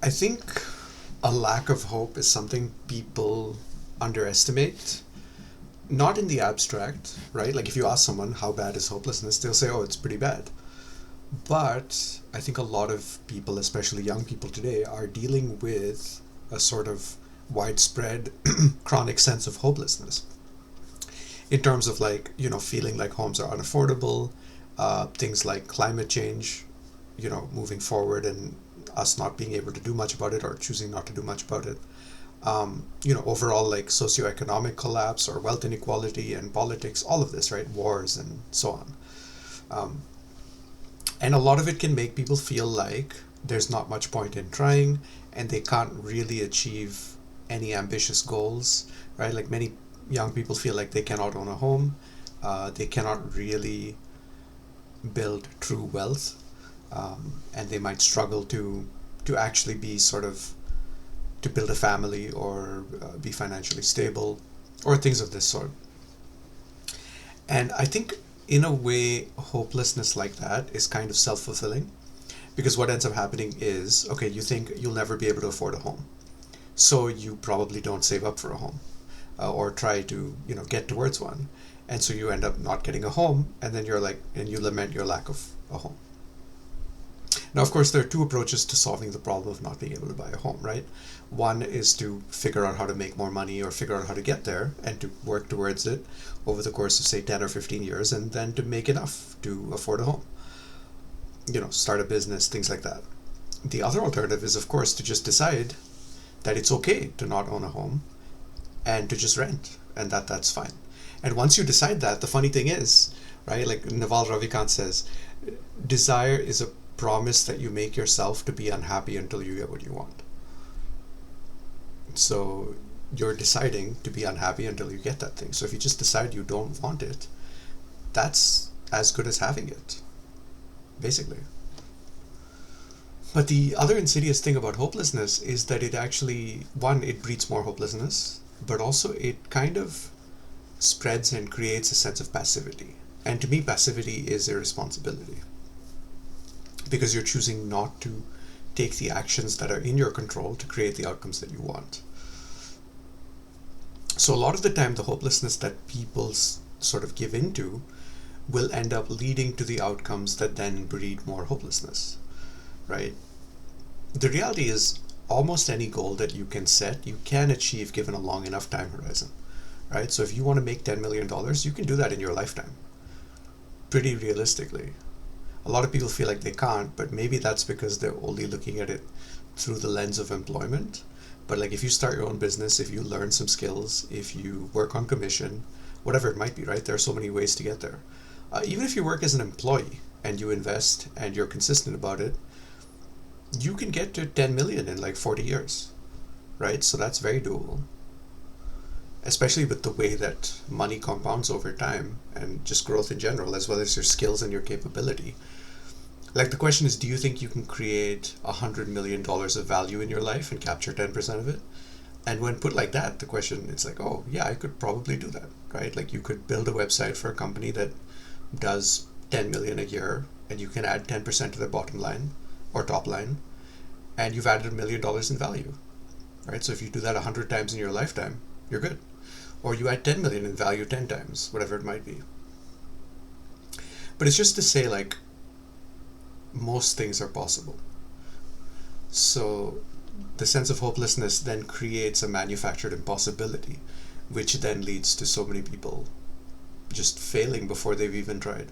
I think a lack of hope is something people underestimate, not in the abstract, right? Like if you ask someone how bad is hopelessness, they'll say, oh, it's pretty bad. But I think a lot of people, especially young people today, are dealing with a sort of widespread chronic sense of hopelessness in terms of like, feeling like homes are unaffordable, things like climate change, moving forward and us not being able to do much about it or choosing not to do much about it. Overall like socioeconomic collapse or wealth inequality and politics, all of this, right? Wars and so on. Um, and a lot of it can make people feel like there's not much point in trying and they can't really achieve any ambitious goals, right? Like many young people feel like they cannot own a home, they cannot really build true wealth, and they might struggle to actually be sort of to build a family or be financially stable or things of this sort. And I think in a way hopelessness like that is kind of self-fulfilling because what ends up happening is, okay, you think you'll never be able to afford a home, so you probably don't save up for a home, or try to get towards one, and so you end up not getting a home, and then you're like, and you lament your lack of a home. Now, of course, there are two approaches to solving the problem of not being able to buy a home, right? One is to figure out how to make more money or figure out how to get there and to work towards it over the course of, say, 10 or 15 years, and then to make enough to afford a home, start a business, things like that. The other alternative is, of course, to just decide that it's okay to not own a home and to just rent, and that's fine. And once you decide that, the funny thing is, right, like Naval Ravikant says, desire is a promise that you make yourself to be unhappy until you get what you want. So you're deciding to be unhappy until you get that thing. So if you just decide you don't want it, that's as good as having it, basically. But the other insidious thing about hopelessness is that it actually, one, it breeds more hopelessness, but also it kind of spreads and creates a sense of passivity. And to me, passivity is irresponsibility because you're choosing not to take the actions that are in your control to create the outcomes that you want. So a lot of the time, the hopelessness that people sort of give into will end up leading to the outcomes that then breed more hopelessness, right? The reality is almost any goal that you can set, you can achieve given a long enough time horizon, right? So if you want to make $10 million, you can do that in your lifetime, pretty realistically. A lot of people feel like they can't, but maybe that's because they're only looking at it through the lens of employment. But like if you start your own business, if you learn some skills, if you work on commission, whatever it might be, right? There are so many ways to get there. Even if you work as an employee and you invest and you're consistent about it, you can get to 10 million in like 40 years, right? So that's very doable, especially with the way that money compounds over time and just growth in general, as well as your skills and your capability. Like the question is, do you think you can create $100 million of value in your life and capture 10% of it? And when put like that, the question, it's like, oh yeah, I could probably do that, right? Like you could build a website for a company that does 10 million a year and you can add 10% to their bottom line or top line, and you've added $1 million in value, right? So if you do that 100 times in your lifetime, you're good. Or you add 10 million in value 10 times, whatever it might be. But it's just to say, like, most things are possible. So the sense of hopelessness then creates a manufactured impossibility, which then leads to so many people just failing before they've even tried.